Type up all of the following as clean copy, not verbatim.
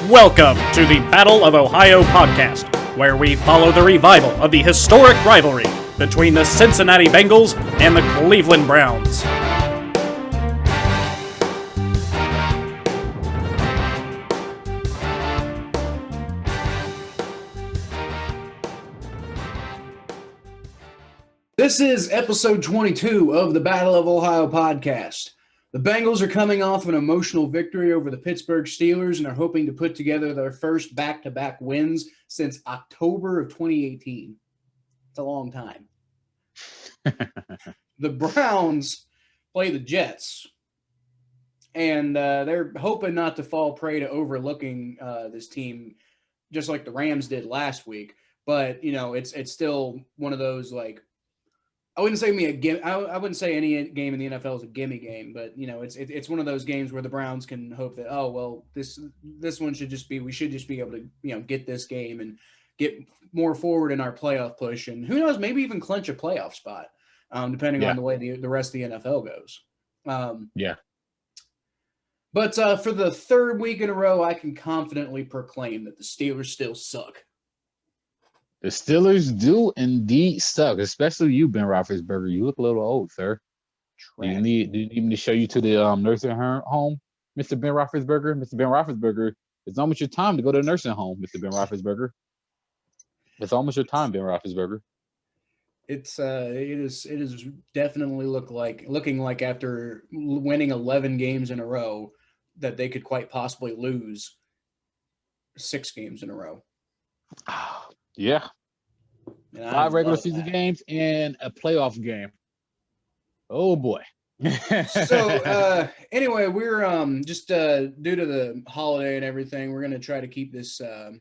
Welcome to the Battle of Ohio podcast, where we follow the revival of the historic rivalry between the Cincinnati Bengals and the Cleveland Browns. This is episode 22 of the Battle of Ohio podcast. The Bengals are coming off an emotional victory over the Pittsburgh Steelers and are hoping to put together their first back-to-back wins since October of 2018. It's a long time. The Browns play the Jets, and they're hoping not to fall prey to overlooking this team just like the Rams did last week. But, you know, it's still one of those, like, I wouldn't say I wouldn't say any game in the NFL is a gimme game, but you know it's one of those games where the Browns can hope that this one should just be we should just be able to get this game and get more forward in our playoff push, and who knows, maybe even clinch a playoff spot, depending on the way the rest of the NFL goes. But for the third week in a row, I can confidently proclaim that the Steelers still suck. The Steelers do indeed suck, especially you, Ben Roethlisberger. You look a little old, sir. Do you need me to show you to the nursing home, Mr. Ben Roethlisberger? Mr. Ben Roethlisberger, it's almost your time to go to the nursing home, Mr. Ben Roethlisberger. It's almost your time, Ben Roethlisberger. It is definitely looking like after winning 11 games in a row that they could quite possibly lose 6 games in a row. Yeah. 5 regular season games and a playoff game. Oh boy. So anyway, we're just due to the holiday and everything, we're gonna try to keep this one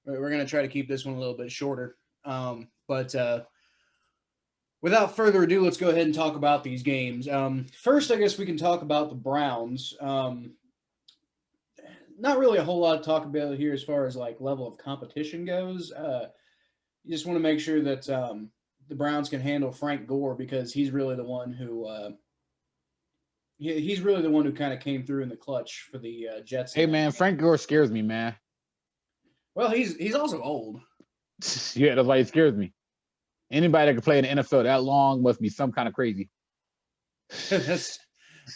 a little bit shorter. But without further ado, let's go ahead and talk about these games. First, I guess we can talk about the Browns. Not really a whole lot to talk about here as far as like level of competition goes. You just want to make sure that the Browns can handle Frank Gore, because he's really the one who kind of came through in the clutch for the Jets. Hey man, Frank Gore scares me, man. Well, he's also old. Yeah, that's why he scares me. Anybody that can play in the NFL that long must be some kind of crazy. That's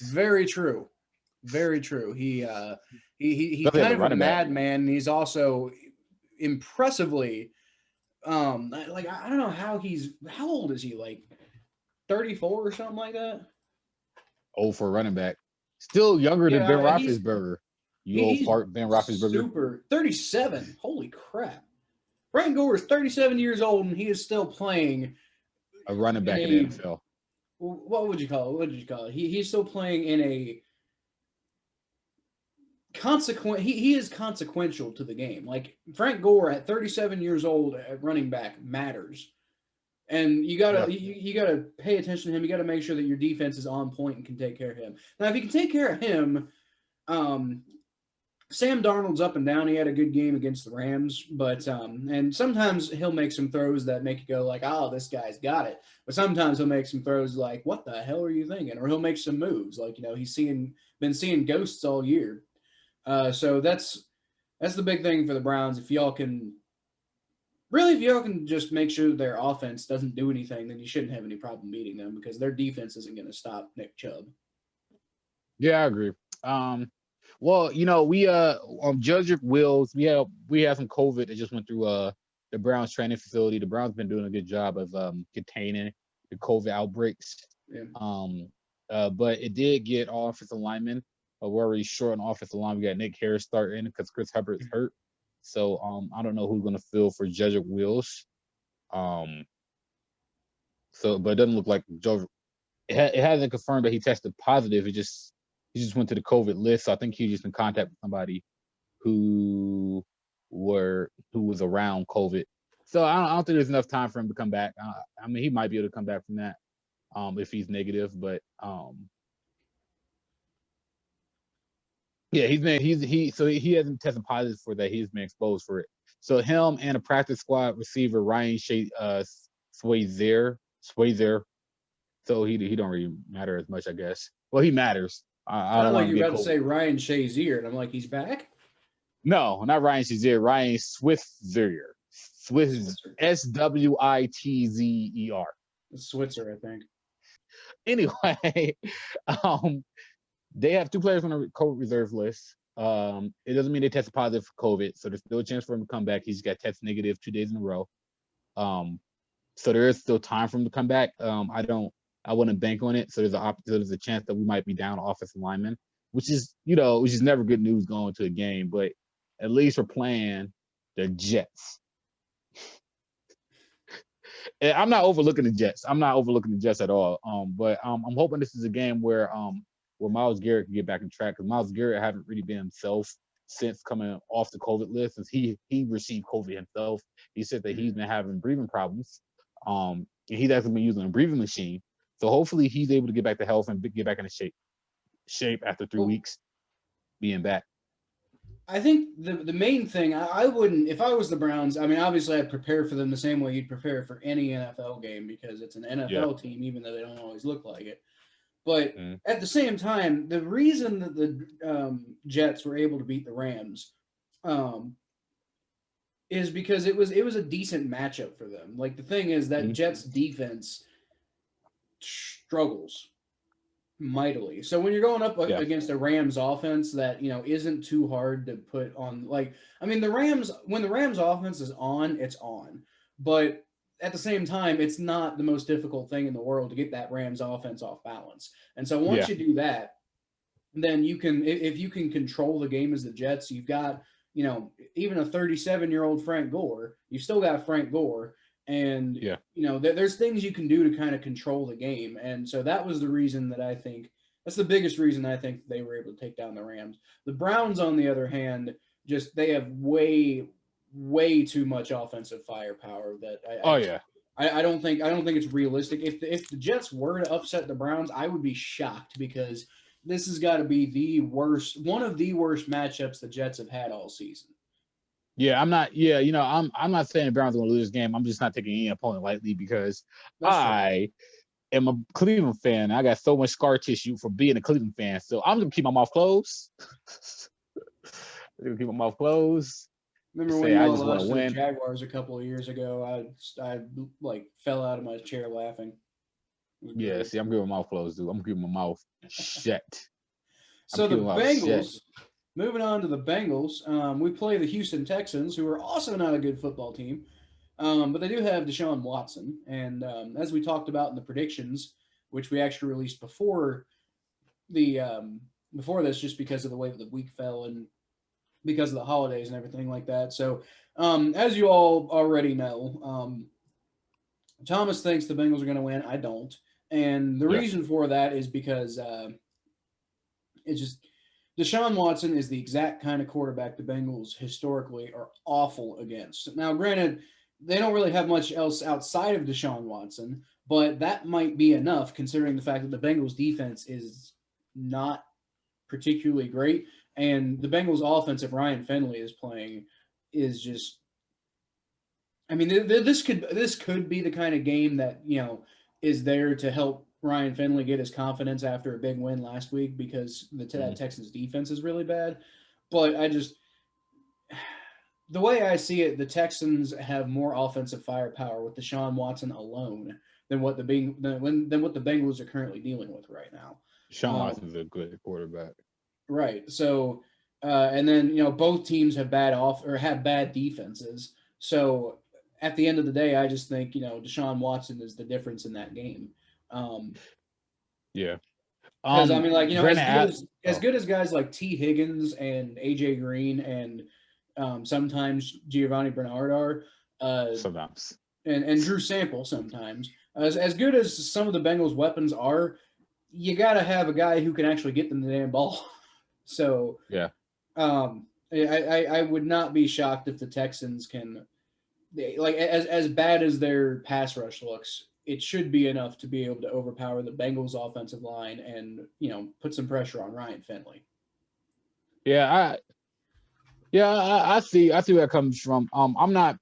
very true. Very true. He's kind of a madman. He's also impressively, I don't know how old is he? Like 34 or something like that? Old for a running back. Still younger than Ben Roethlisberger. You old fart, Ben Roethlisberger. Super. 37. Holy crap. Frank Gore is 37 years old, and he is still playing a running back in the NFL. What would you call it? He's still playing in a he is consequential to the game. Like Frank Gore at 37 years old at running back matters. And you gotta pay attention to him. You gotta make sure that your defense is on point and can take care of him. Now, if you can take care of him, Sam Darnold's up and down. He had a good game against the Rams, but and sometimes he'll make some throws that make you go like, "Oh, this guy's got it." But sometimes he'll make some throws like, "What the hell are you thinking?" Or he'll make some moves like, he's been seeing ghosts all year. So that's the big thing for the Browns. If y'all can just make sure their offense doesn't do anything, then you shouldn't have any problem beating them, because their defense isn't going to stop Nick Chubb. Yeah, I agree. Well, we on Jedrick Wills, we had some COVID that just went through the Browns training facility. The Browns been doing a good job of containing the COVID outbreaks. Yeah. But it did get all offensive linemen. We're already short on offensive line. We got Nick Harris starting because Chris Hubbard's hurt. So I don't know who's going to fill for Jedrick Wills. But it doesn't look like it hasn't confirmed that he tested positive. He just went to the COVID list. So I think he just in contact with somebody who was around COVID. So I don't think there's enough time for him to come back. I mean, he might be able to come back from that if he's negative, but yeah, he hasn't tested positive for that. He's been exposed for it. So him and a practice squad receiver, Ryan Swayzer. So he don't really matter as much, I guess. Well, he matters. I don't like you're about to say Ryan Shazier, and I'm like, he's back? No, not Ryan Shazier. Ryan Switzer. Switzer. Switzer, I think. Anyway, um, they have 2 players on the COVID reserve list. It doesn't mean they tested positive for COVID, so there's still a chance for him to come back. He's got test negative 2 days in a row. So there is still time for him to come back. I wouldn't bank on it. So there's a chance that we might be down offensive lineman, which is never good news going to a game, but at least we're playing the Jets. And I'm not overlooking the Jets. I'm not overlooking the Jets at all. But I'm hoping this is a game where Myles Garrett can get back on track, because Myles Garrett hasn't really been himself since coming off the COVID list, since he received COVID himself. He said that he's been having breathing problems. And he's actually been using a breathing machine. So hopefully he's able to get back to health and get back into shape after 3 weeks being back. I think the main thing, I wouldn't, if I was the Browns, I mean, obviously I'd prepare for them the same way you'd prepare for any NFL game, because it's an NFL team, even though they don't always look like it. But at the same time, the reason that the Jets were able to beat the Rams is because it was a decent matchup for them. Like, the thing is that Jets defense struggles mightily. So when you're going up against a Rams offense that, isn't too hard to put on, like, I mean, when the Rams offense is on, it's on. But at the same time, it's not the most difficult thing in the world to get that Rams offense off balance. And so once you do that, then you can, if you can control the game as the Jets, you've got, even a 37-year-old Frank Gore, you still got Frank Gore. And, there's things you can do to kind of control the game. And so that was the reason that I think – that's the biggest reason I think they were able to take down the Rams. The Browns, on the other hand, they have way, way too much offensive firepower that I don't think it's realistic. If the Jets were to upset the Browns, I would be shocked, because this has got to be one of the worst matchups the Jets have had all season. Yeah, I'm not. Yeah, I'm not saying the Browns are going to lose this game. I'm just not taking any opponent lightly, because I am a Cleveland fan. I got so much scar tissue for being a Cleveland fan, so I'm going to keep my mouth closed. Keep my mouth closed. Remember when you lost to the Jaguars a couple of years ago? I fell out of my chair laughing. Yeah, see, I'm keeping my mouth closed, dude. I'm keeping my mouth shut. So the Bengals. Moving on to the Bengals, we play the Houston Texans, who are also not a good football team, but they do have Deshaun Watson. And as we talked about in the predictions, which we actually released before this, just because of the way that the week fell and because of the holidays and everything like that. So as you all already know, Thomas thinks the Bengals are going to win. I don't. And the reason for that is because it's just – Deshaun Watson is the exact kind of quarterback the Bengals historically are awful against. Now, granted, they don't really have much else outside of Deshaun Watson, but that might be enough, considering the fact that the Bengals defense is not particularly great. And the Bengals offense, if Ryan Finley is playing, is just, I mean, this could be the kind of game that, is there to help Ryan Finley get his confidence after a big win last week, because the Texans defense is really bad. But the way I see it, the Texans have more offensive firepower with Deshaun Watson alone than what the Bengals are currently dealing with right now. Deshaun Watson's a good quarterback. Right. So, and then, both teams have bad defenses. So at the end of the day, I just think, Deshaun Watson is the difference in that game. Because I mean, as good as guys like T. Higgins and AJ Green and sometimes Giovanni Bernard are, sometimes, and Drew Sample sometimes, as good as some of the Bengals' weapons are, you got to have a guy who can actually get them the damn ball. So I would not be shocked if the Texans can, as bad as their pass rush looks, it should be enough to be able to overpower the Bengals offensive line and, put some pressure on Ryan Finley. I see where that comes from. I'm not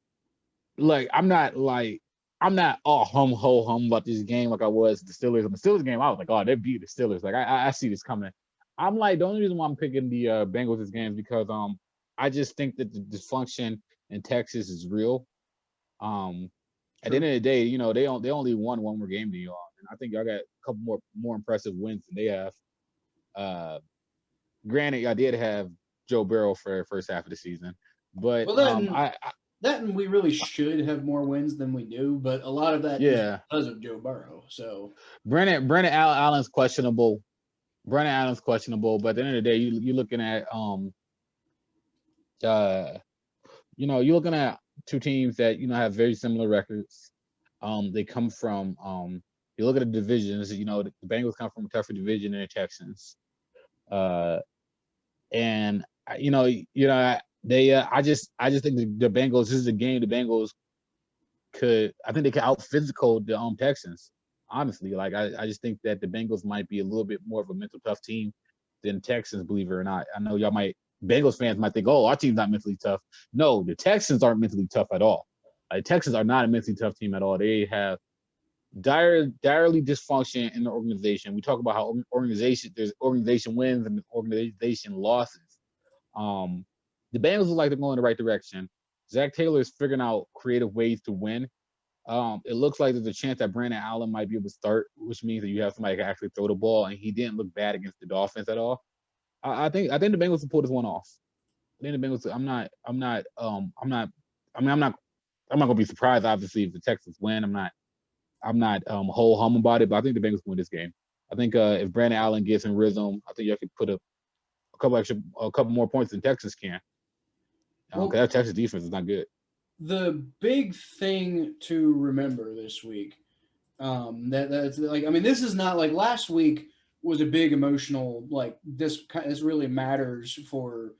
all hum about this game like I was the Steelers. In the Steelers game, I was like, oh, they beat the Steelers. Like I see this coming. I'm like, the only reason why I'm picking the Bengals this game is because I just think that the dysfunction in Texas is real. At the True. end of the day, they only won one more game than y'all, and I think y'all got a couple more impressive wins than they have. Granted, y'all did have Joe Burrow for the first half of the season, but Well, that and we really should have more wins than we do, but a lot of that is yeah, because of Joe Burrow. So Brandon Allen's questionable. Brandon Allen's questionable, but at the end of the day, you're looking at uh you're looking at two teams that have very similar records. They come from you look at the divisions. The Bengals come from a tougher division than the Texans. And they I just think the Bengals. This is a game the Bengals I think they could out physical the Texans. Honestly, like I just think that the Bengals might be a little bit more of a mental tough team than Texans, believe it or not. I know y'all Bengals fans might think, oh, our team's not mentally tough. No, the Texans aren't mentally tough at all. Like Texans are not a mentally tough team at all. They have direly dysfunction in the organization. We talk about how there's organization wins and organization losses. The Bengals look like they're going in the right direction. Zach Taylor is figuring out creative ways to win. It looks like there's a chance that Brandon Allen might be able to start, which means that you have somebody who can actually throw the ball, and he didn't look bad against the Dolphins at all. I think the Bengals will pull this one off. I think the Bengals. I'm not gonna be surprised, obviously, if the Texans win. I'm not whole hum about it, but I think the Bengals win this game. I think if Brandon Allen gets in rhythm, I think you could put up a couple more points than Texas can. Well, that Texas defense is not good. the big thing to remember this week, that's like, I mean, this is not like last week was a big emotional, like this really matters for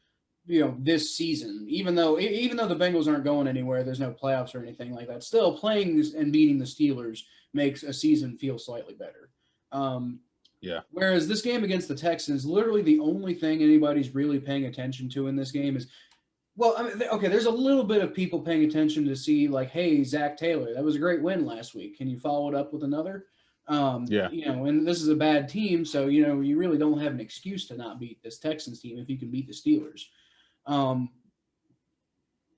this season. Even though the Bengals aren't going anywhere, there's no playoffs or anything like that. Still, playing and beating the Steelers makes a season feel slightly better. Yeah. Whereas this game against the Texans, literally the only thing anybody's really paying attention to in this game is, well, I mean, okay, there's a little bit of people paying attention to see like, hey, Zach Taylor, that was a great win last week. Can you follow it up with another? Yeah. And this is a bad team, so you really don't have an excuse to not beat this Texans team if you can beat the Steelers,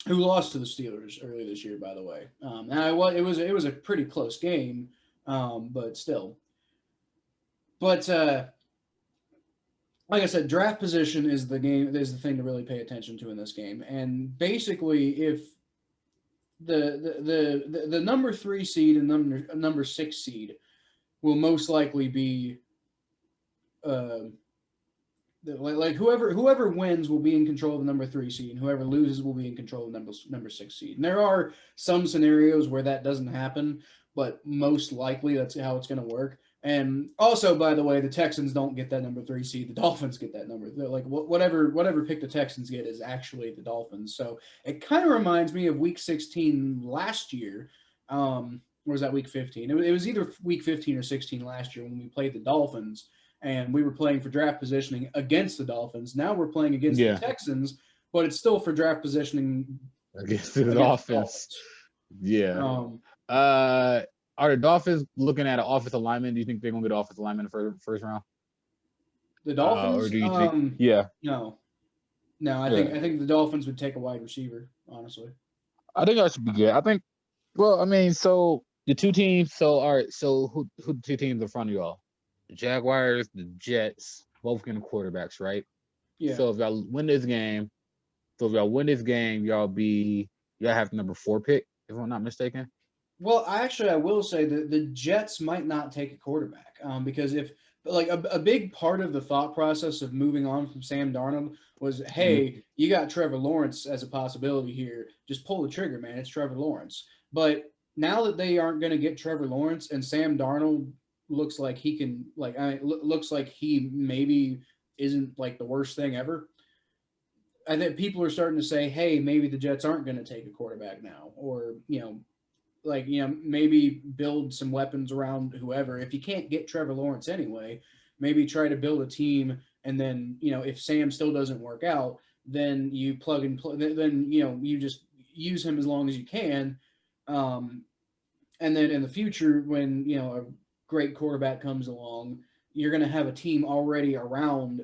who lost to the Steelers earlier this year, by the way. Now it was a pretty close game, but still. But like I said, draft position is the thing to really pay attention to in this game. And basically, if the number 3 seed and number 6 seed will most likely be like whoever wins will be in control of the number 3 seed, and whoever loses will be in control of number 6 seed. And there are some scenarios where that doesn't happen, but most likely that's how it's going to work. And also, by the way, the Texans don't get that number 3 seed. The Dolphins get that number. They're like whatever pick the Texans get is actually the Dolphins. So it kind of reminds me of Week 16 last year. Or was that Week 15? It was either Week 15 or 16 last year when we played the Dolphins, and we were playing for draft positioning against the Dolphins. Now we're playing against the Texans, but it's still for draft positioning against the Dolphins. Yeah. Are the Dolphins looking at an offensive lineman? Do you think they're going to get an offensive lineman for first round? The Dolphins? Or do you think? Yeah. No. I think the Dolphins would take a wide receiver. Honestly, I think that should be good. I think. Well, I mean, so the two teams. So all right. So who the two teams in front of y'all? The Jaguars, the Jets, both getting quarterbacks, right? Yeah. So if y'all win this game, y'all have the number 4 pick, if I'm not mistaken. Well, I will say that the Jets might not take a quarterback because if like a big part of the thought process of moving on from Sam Darnold was, hey, you got Trevor Lawrence as a possibility here. Just pull the trigger, man. It's Trevor Lawrence. But now that they aren't going to get Trevor Lawrence and Sam Darnold looks like he can, looks like he maybe isn't like the worst thing ever. I think people are starting to say, hey, maybe the Jets aren't going to take a quarterback now, or maybe build some weapons around whoever. If you can't get Trevor Lawrence anyway, maybe try to build a team. And then, if Sam still doesn't work out, then you plug and play. Then, you just use him as long as you can. And then in the future, when, a great quarterback comes along, you're going to have a team already around,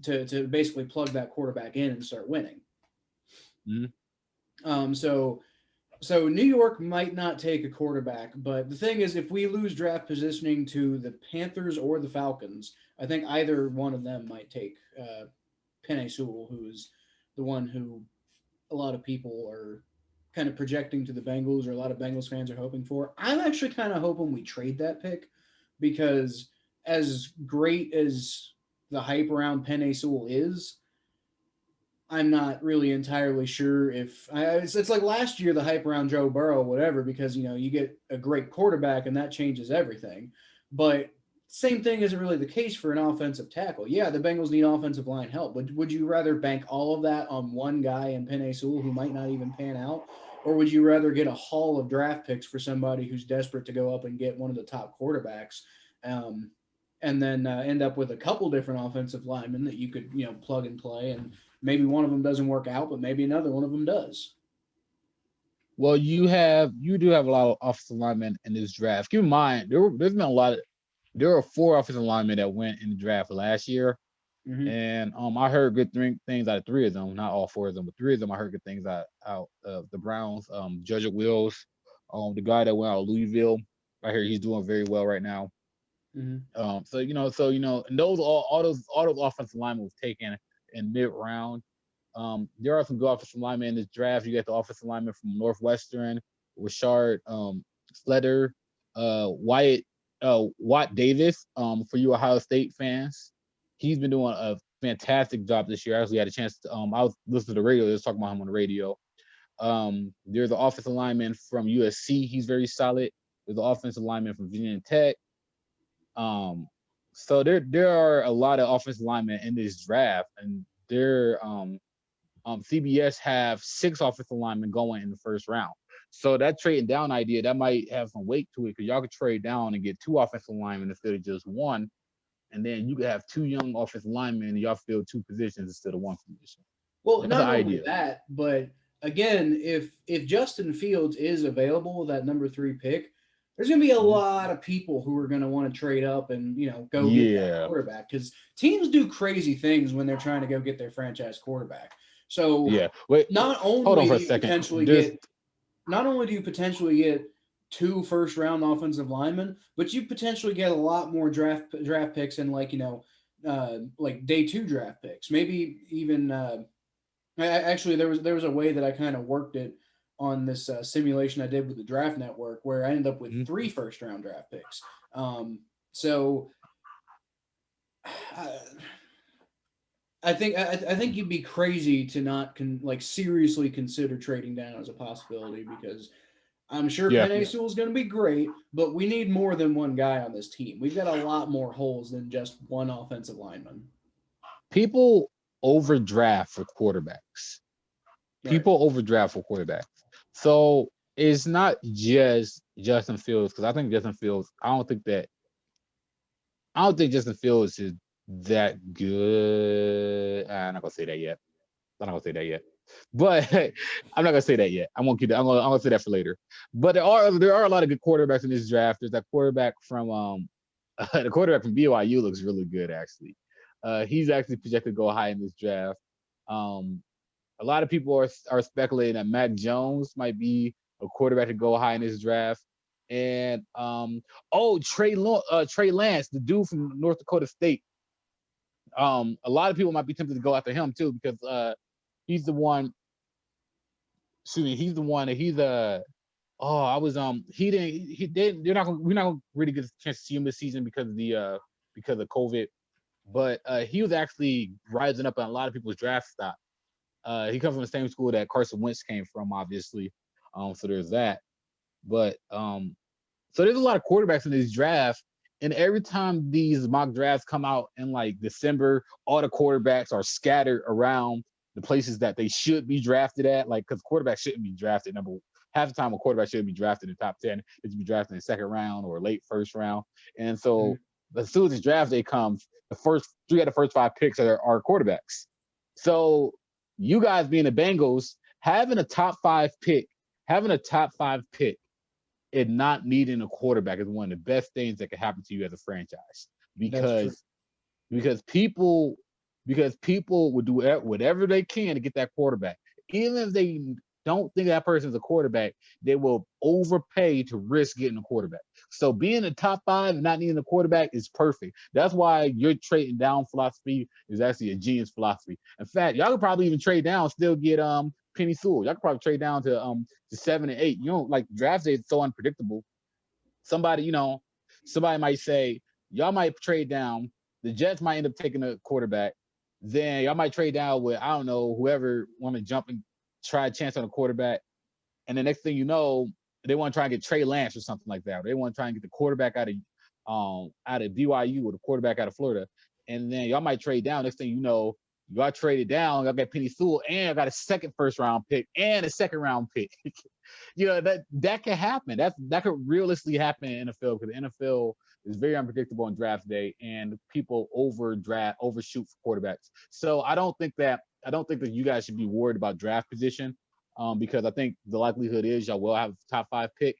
to basically plug that quarterback in and start winning. Mm-hmm. So New York might not take a quarterback, but the thing is, if we lose draft positioning to the Panthers or the Falcons, I think either one of them might take Penei Sewell, who's the one who a lot of people are kind of projecting to the Bengals, or a lot of Bengals fans are hoping for. I'm actually kind of hoping we trade that pick, because as great as the hype around Penei Sewell is, I'm not really entirely sure if it's like last year, the hype around Joe Burrow, whatever, because you get a great quarterback and that changes everything. But same thing isn't really the case for an offensive tackle. Yeah, the Bengals need offensive line help. Would you rather bank all of that on one guy in Penei Sewell who might not even pan out? Or would you rather get a haul of draft picks for somebody who's desperate to go up and get one of the top quarterbacks, and then end up with a couple different offensive linemen that you could plug and play, and maybe one of them doesn't work out, but maybe another one of them does. Well, you do have a lot of offensive linemen in this draft. Keep in mind, there's been a lot of there are 4 offensive linemen that went in the draft last year. Mm-hmm. And I heard good things out of 3 of them, not all 4 of them, but 3 of them I heard good things out of the Browns. Judge Wills, the guy that went out of Louisville, I hear he's doing very well right now. Mm-hmm. And those all those offensive linemen was taken in mid-round. There are some good offensive linemen in this draft. You got the offensive lineman from Northwestern, Rashard Sletter, Watt Davis, for you Ohio State fans. He's been doing a fantastic job this year. I actually had a chance to I was listening to the radio, they was talking about him on the radio. There's an offensive lineman from USC, he's very solid. There's an offensive lineman from Virginia Tech. So there are a lot of offensive linemen in this draft, and CBS have 6 offensive linemen going in the first round. So that trading down idea, that might have some weight to it, because y'all could trade down and get 2 offensive linemen instead of just 1. And then you could have 2 young offensive linemen and y'all fill 2 positions instead of 1 position. Well, That's not the only idea. that, but again, if Justin Fields is available, that number 3 pick, there's going to be a lot of people who are going to want to trade up and go get that quarterback, because teams do crazy things when they're trying to go get their franchise quarterback. So wait, not only hold on for do a you second. potentially get 2 first-round offensive linemen, but you potentially get a lot more draft picks and like day 2 draft picks, maybe even. Actually, there was a way that I kind of worked it on this simulation I did with the Draft Network, where I ended up with 3 first-round draft picks. So I think you'd be crazy to not seriously consider trading down as a possibility, because I'm sure Penei Sewell is going to be great, but we need more than one guy on this team. We've got a lot more holes than just one offensive lineman. People overdraft for quarterbacks. So it's not just Justin Fields, because I think Justin Fields, I don't think Justin Fields is that good. I'm not gonna say that yet. But I'm not gonna say that yet. I'm gonna say that for later. But there are a lot of good quarterbacks in this draft. There's that quarterback from the quarterback from BYU looks really good, actually. He's actually projected to go high in this draft. A lot of people are speculating that Mac Jones might be a quarterback to go high in this draft. And Trey Lance, the dude from North Dakota State. A lot of people might be tempted to go after him too, because he's the one. Excuse me, he's the one that he's we're not gonna really get a chance to see him this season because of COVID. But he was actually rising up on a lot of people's draft stock. He comes from the same school that Carson Wentz came from, obviously. So there's that. But so there's a lot of quarterbacks in this draft, and every time these mock drafts come out in like December, all the quarterbacks are scattered around the places that they should be drafted at. Like, because quarterbacks shouldn't be drafted half the time a quarterback shouldn't be drafted in the top 10. It should be drafted in the 2nd round or late 1st round. And so as soon as this draft day comes, the first 3 out of the first 5 picks are quarterbacks. So you guys being the Bengals, having a top 5 pick and not needing a quarterback is one of the best things that can happen to you as a franchise, because people because people would do whatever they can to get that quarterback. Even if they don't think that person's a quarterback, they will overpay to risk getting a quarterback. So being a top 5 and not needing a quarterback is perfect. That's why your trading down philosophy is actually a genius philosophy. In fact, y'all could probably even trade down, still get Penny Sewell. Y'all could probably trade down to 7 and 8. You know, like draft day is so unpredictable. Somebody might say, y'all might trade down. The Jets might end up taking a quarterback. Then y'all might trade down with, I don't know, whoever want to jump and try a chance on a quarterback. And the next thing you know, they want to try and get Trey Lance or something like that. Or they want to try and get the quarterback out of BYU or the quarterback out of Florida. And then y'all might trade down. Next thing you know, y'all traded down. Y'all got Penny Sewell and y'all got a second first round pick and a second round pick. That can happen. That could realistically happen in the NFL, because the NFL is very unpredictable on draft day, and people overshoot for quarterbacks. So I don't think that you guys should be worried about draft position, because I think the likelihood is y'all will have a top 5 pick,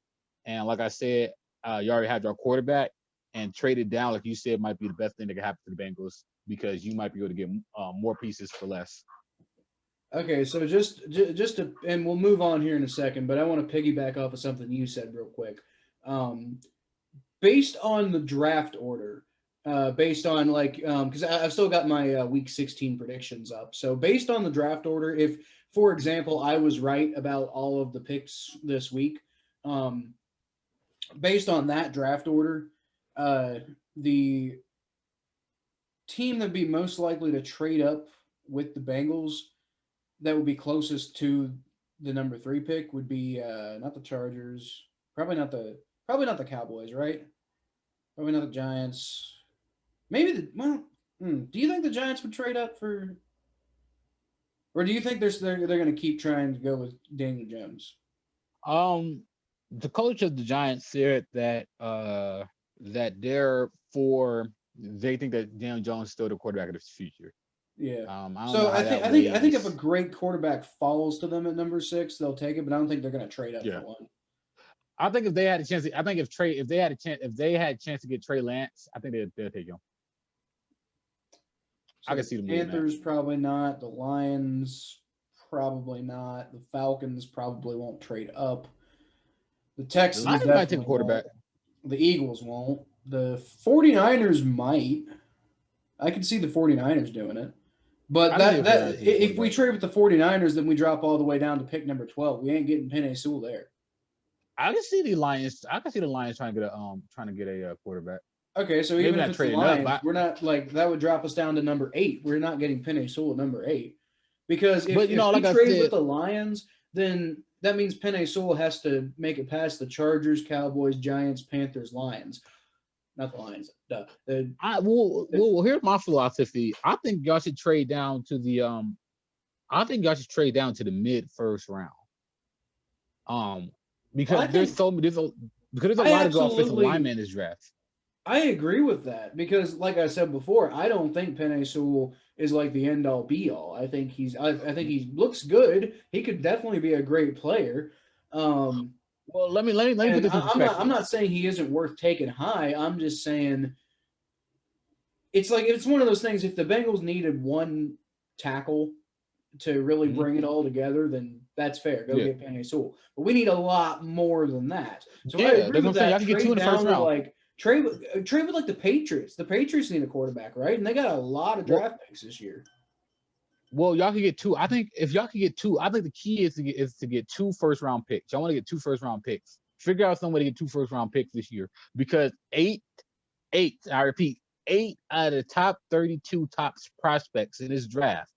and like I said, you already have your quarterback, and traded down, like you said, might be the best thing that could happen to the Bengals, because you might be able to get more pieces for less. Okay, so just to, and we'll move on here in a second, but I want to piggyback off of something you said real quick. Based on the draft order, based on because I've still got my week 16 predictions up. So based on the draft order, if, for example, I was right about all of the picks this week, based on that draft order, the team that'd be most likely to trade up with the Bengals, that would be closest to the number 3 pick, would be not the Chargers, probably not the Cowboys, right? Probably not the Giants. Maybe do you think the Giants would trade up for, or do you think they're going to keep trying to go with Daniel Jones? The coach of the Giants said that they think that Daniel Jones is still the quarterback of the future. Yeah. I think if a great quarterback falls to them at number 6, they'll take it, but I don't think they're going to trade up for one. I think if they had a chance, if they had a chance to get Trey Lance, I think they'll take him. So I can see the Panthers probably not. The Lions probably not. The Falcons probably won't trade up. The Texans might take a quarterback. Won't. The Eagles won't. The 49ers might. I can see the 49ers doing it. But if we trade with the 49ers, then we drop all the way down to pick number 12. We ain't getting Penei Sewell there. I can see the Lions. trying to get a quarterback. Okay, so even if it's the Lions, we're not that would drop us down to number 8. We're not getting Penei Sewell at number 8, because if we trade with the Lions, then that means Penei Sewell has to make it past the Chargers, Cowboys, Giants, Panthers, Lions. Not the Lions. Duh. Here's my philosophy. I think y'all should trade down to the mid first round. Because there's a lot of good offensive linemen in this draft. I agree with that, because, like I said before, I don't think Penei Sewell is like the end all be all. I think I think he looks good. He could definitely be a great player. Well, let me put this in perspective. I'm not saying he isn't worth taking high. I'm just saying it's one of those things. If the Bengals needed one tackle to really bring it all together, then that's fair. Go get Penei Sewell. But we need a lot more than that. So I agree with that. Trade get 2 in the first round. Trade with like the Patriots. The Patriots need a quarterback, right? And they got a lot of draft picks this year. Well, y'all can get 2. I think if y'all can get 2, I think the key is to get 2 first round picks. Y'all want to get 2 first round picks. Figure out some way to get 2 first round picks this year, because 8 out of the top 32 top prospects in this draft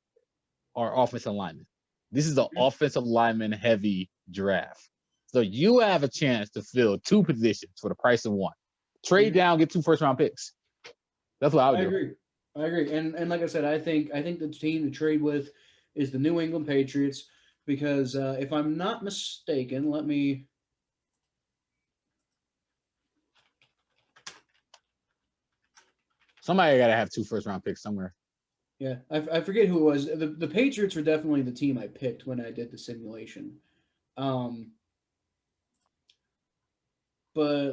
are offensive linemen. This is an offensive lineman heavy draft. So you have a chance to fill 2 positions for the price of 1. Trade down, get 2 first round picks. That's what I would do. I agree. And like I said, I think the team to trade with is the New England Patriots, because if I'm not mistaken, somebody got to have 2 first round picks somewhere. Yeah, I forget who it was. The Patriots were definitely the team I picked when I did the simulation. But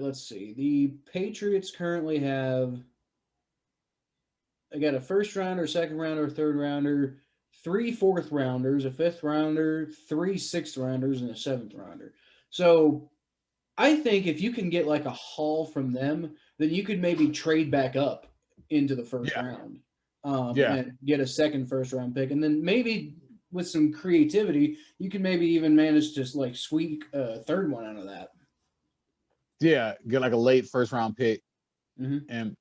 let's see. The Patriots currently have I got a first rounder, second rounder, third rounder, 3 fourth rounders, a fifth rounder, 3 sixth rounders, and a seventh rounder. So I think if you can get like a haul from them, then you could maybe trade back up into the first Yeah. round, Yeah. and get a second first round pick, and then maybe with some creativity, you can maybe even manage to like squeak a third one out of that. Yeah. Get like a late first round pick. Mm-hmm. And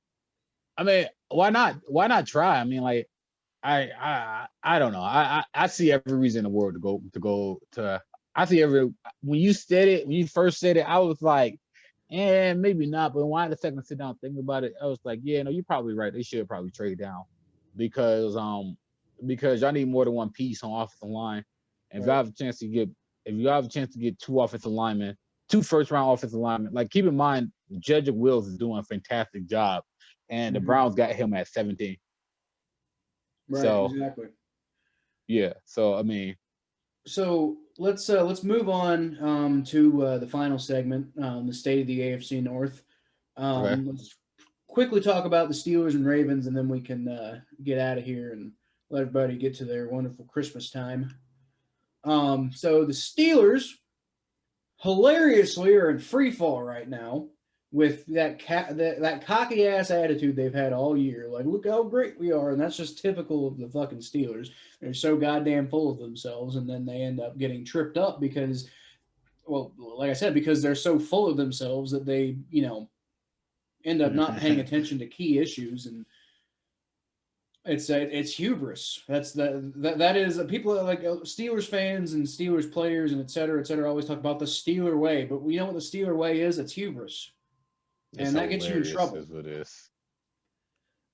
I mean, why not? Why not try? I mean, like, I don't know. I see every reason in the world to go to. I see when you first said it, I was like, maybe not. But when I had a second to sit down and think about it, I was like, yeah, no, you're probably right. They should probably trade down because y'all need more than one piece on offensive line. And Right. if you have a chance to get two offensive linemen, two first round offensive linemen, like keep in mind, Judge Wills is doing a fantastic job, and the Mm-hmm. Browns got him at 17. Right. So Exactly. yeah, so I mean, So let's move on to the final segment, the state of the AFC North. okay. Let's quickly talk about the Steelers and Ravens, and then we can get out of here and let everybody get to their wonderful Christmas time. So the Steelers hilariously are in free fall right now with that cocky ass attitude they've had all year. Like, look how great we are, and that's just typical of the fucking Steelers. They're so goddamn full of themselves, and then they end up getting tripped up because, well, like I said, because they're so full of themselves that they, end up not paying attention to key issues, and it's hubris. That is people are like Steelers fans and Steelers players and et cetera, always talk about the Steeler way, but we know what the Steeler way is. It's hubris, and that gets you in trouble. Is what it is.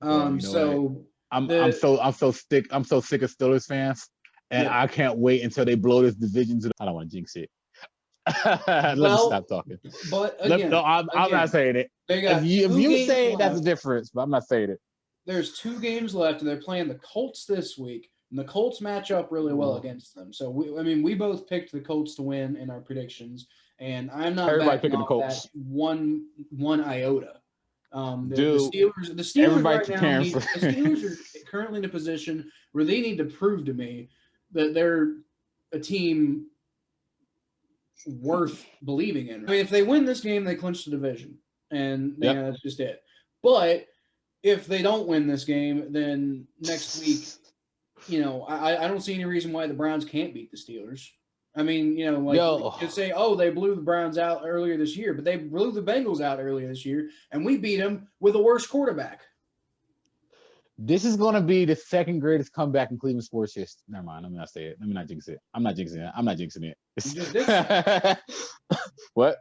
Well, you know So what? I'm so sick of Steelers fans, and yeah. I can't wait until they blow this division to. I don't want to jinx it. Let me stop talking. But again, I'm not saying it. They got If you say left. it, that's a difference, but I'm not saying it. There's 2 games left, and they're playing the Colts this week, and the Colts match up really well against them. So we both picked the Colts to win in our predictions, and I'm not Everybody backing picking the off Colts. that one iota. Dude, the Steelers everybody right now preparing the Steelers are currently in a position where they need to prove to me that they're a team worth believing in. I mean, if they win this game, they clinch the division, and that's just it. But if they don't win this game, then next week, I don't see any reason why the Browns can't beat the Steelers. I mean, you could say, oh, they blew the Browns out earlier this year, but they blew the Bengals out earlier this year, and we beat them with a worse quarterback. This is going to be the second greatest comeback in Cleveland sports history. Never mind. Let me not say it. Let me not jinx it. I'm not jinxing it. You just did say What?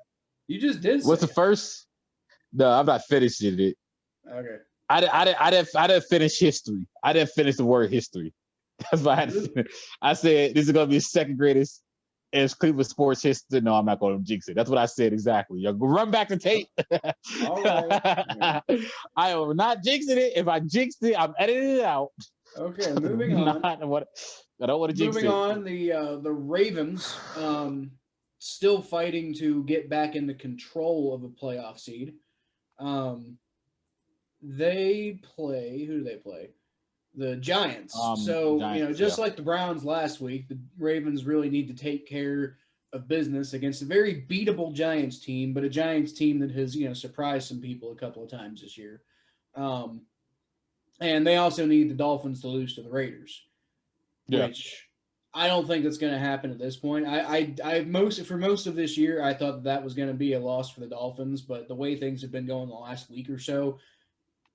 You just did say What's the first? No, I'm not finished it. Okay. I didn't finish history. I didn't finish the word history. That's why I had to finish. I said this is going to be the second greatest in Cleveland sports history. No, I'm not going to jinx it. That's what I said exactly. You run back the tape. All right. I am not jinxing it. If I jinxed it, I'm editing it out. Okay, moving on. I don't want to jinx it. Moving on, the Ravens still fighting to get back into control of a playoff seed. They play. Who do they play? The Giants. Giants, just like the Browns last week, the Ravens really need to take care of business against a very beatable Giants team, but a Giants team that has surprised some people a couple of times this year. And they also need the Dolphins to lose to the Raiders, which I don't think that's going to happen at this point. For most of this year, I thought that was going to be a loss for the Dolphins, but the way things have been going the last week or so,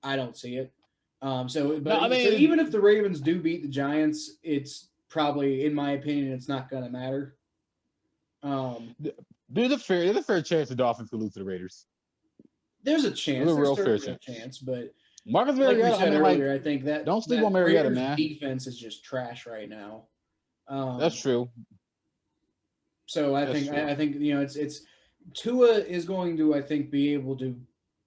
I don't see it. So even if the Ravens do beat the Giants, it's probably, in my opinion, it's not going to matter. There's a fair chance the Dolphins could lose to the Raiders. There's a chance. There's a real fair chance, but Marcus Mariota, like we said earlier, I think that don't sleep on Mariota, Raiders man. Defense is just trash right now. That's true. So I think it's Tua is going to, I think, be able to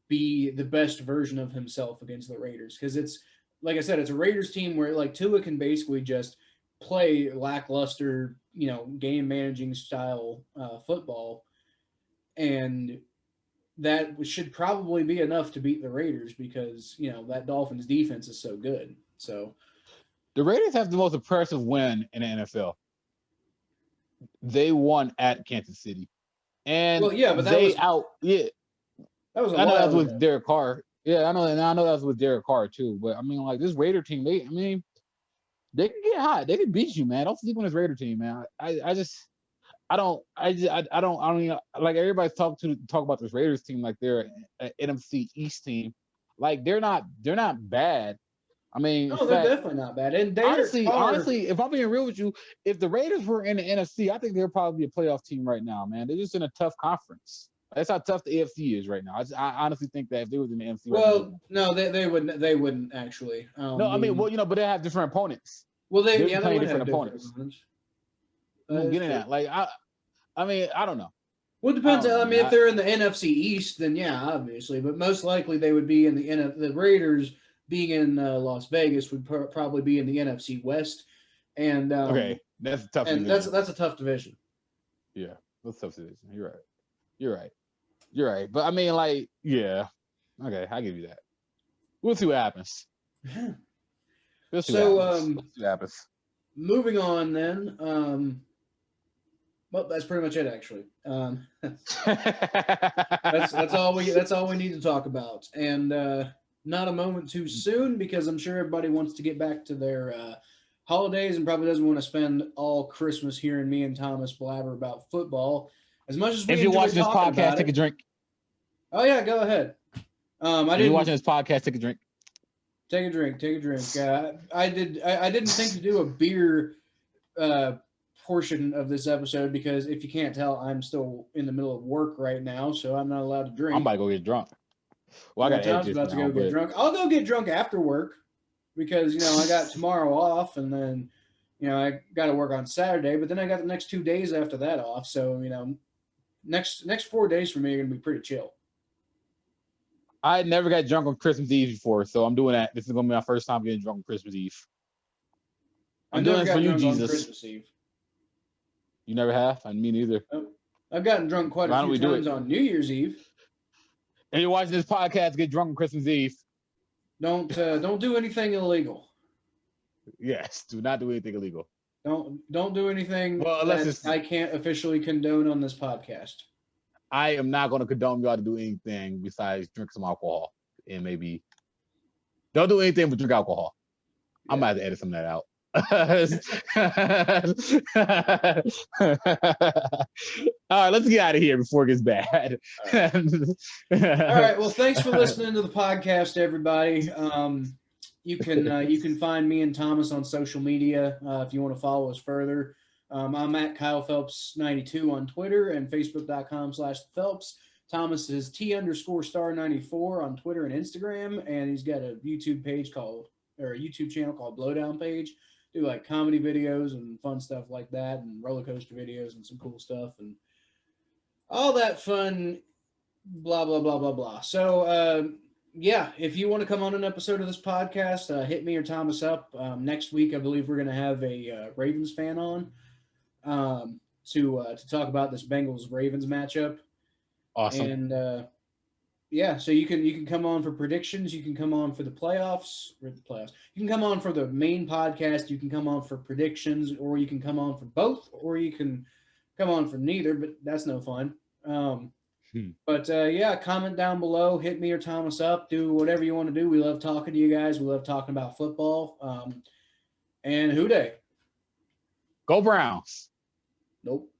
be the best version of himself against the Raiders, because it's, like I said, it's a Raiders team where like Tua can basically just play lackluster, game managing style football, and that should probably be enough to beat the Raiders because that Dolphins defense is so good. So the Raiders have the most impressive win in the NFL. They won at Kansas City, and but that was that was a I know while that's with ago. Derek Carr. Yeah, I know, and I know that's with Derek Carr too. But I mean, like this Raider team, they can get hot. They can beat you, man. Don't sleep on this Raider team, man. I don't even, like everybody's talk about this Raiders team like they're an NFC East team. Like they're not bad. I mean, No, in they're fact, definitely not bad. And honestly, if I'm being real with you, if the Raiders were in the NFC, I think they'd probably be a playoff team right now, man. They're just in a tough conference. That's how tough the AFC is right now. I honestly think that if they was in the NFC, no, they wouldn't actually. No, I mean, but they have different opponents. Well, they playing would different have opponents. I'm getting at like I mean, I don't know. Well, it depends. I mean, if they're in the NFC East, then yeah, obviously. But most likely they would be in the Raiders being in Las Vegas would probably be in the NFC West. And okay, that's a tough. And division. that's a tough division. Yeah, that's a tough division. You're right. But I mean, like, yeah, okay, I'll give you that. We'll see what happens. We'll see what happens. Moving on then. Well, that's pretty much it, actually. That's all we need to talk about, and not a moment too soon because I'm sure everybody wants to get back to their holidays and probably doesn't want to spend all Christmas hearing me and Thomas blabber about football. As much as we if you're watching this podcast, take a drink. Oh yeah, go ahead. If you're watching this podcast, take a drink. Take a drink. I didn't think to do a beer portion of this episode because if you can't tell, I'm still in the middle of work right now, so I'm not allowed to drink. I'm about to go get drunk. Well, I got Tom's about to go get drunk. I'll go get drunk after work because I got tomorrow off, and then I got to work on Saturday, but then I got the next 2 days after that off. So next 4 days for me are gonna be pretty chill. I never got drunk on Christmas Eve before, so I'm doing that. This is gonna be my first time getting drunk on Christmas Eve. I'm doing this for you, Jesus. Christmas Eve. You never have? And me neither. I've gotten drunk quite a few times on New Year's Eve. And you're watching this podcast get drunk on Christmas Eve. Don't do anything illegal. Yes, do not do anything illegal. Don't do anything that I can't officially condone on this podcast. I am not going to condone y'all to do anything besides drink some alcohol and maybe don't do anything but drink alcohol. Yeah. I'm about to edit some of that out. All right, let's get out of here before it gets bad. All right. Well, thanks for listening to the podcast, everybody. You can find me and Thomas on social media if you want to follow us further. I'm at Kyle Phelps 92 on Twitter and Facebook.com/Phelps. Thomas is T_star94 on Twitter and Instagram, and he's got a YouTube channel called Blowdown Page. Do like comedy videos and fun stuff like that, and roller coaster videos and some cool stuff and all that fun, blah blah blah blah blah. So yeah, if you want to come on an episode of this podcast, hit me or Thomas up. Next week, I believe we're going to have a Ravens fan on to talk about this Bengals Ravens matchup. Awesome. And yeah, so you can come on for predictions. You can come on for the playoffs. You can come on for the main podcast. You can come on for predictions, or you can come on for both, or you can come on for neither. But that's no fun. But yeah, comment down below. Hit me or Thomas up. Do whatever you want to do. We love talking to you guys. We love talking about football. And Hoo Day. Go Browns. Nope.